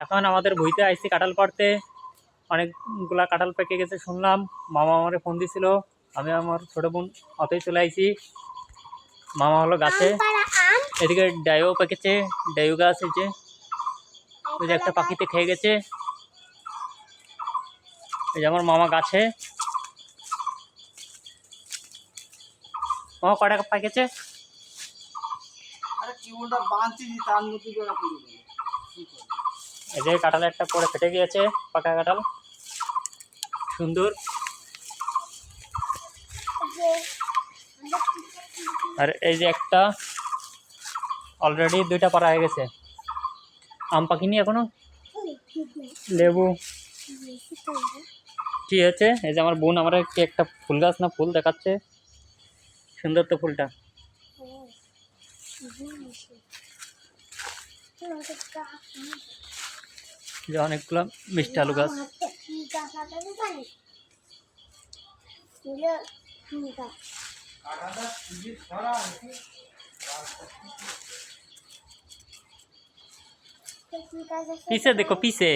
এখন আমাদের ভুঁইতে আইসি কাঁঠাল পাড়তে। অনেকগুলা কাঁঠাল পেকে গেছে শুনলাম। মামা আমারে ফোন দিছিল, আমি আমার ছোট বোন অতই চলে আইছি। মামা হলো গাছে, এদিকে ডাইও পেকেছে, ডাইও গাছ এই যে, ওই যে একটা পাখিতে খেয়ে গেছে। এই যে আমার মামা গাছে। মামা কটা পাকেছে? এই যে কাঁঠাল একটা পরে ফেটে গিয়েছে, পাকা কাঁঠাল সুন্দর। আর এই যে একটা অলরেডি দুইটা পাড়া হয়ে গেছে। আম পাকিনি এখনো, লেবু কি হয়েছে? এই যে আমার বোন আমার কি একটা ফুল গাছ না ফুল দেখাচ্ছে, সুন্দর তো ফুলটা। যে অনেকগুলো মিষ্টি আলু গাছ। पीछे देखो पीछे।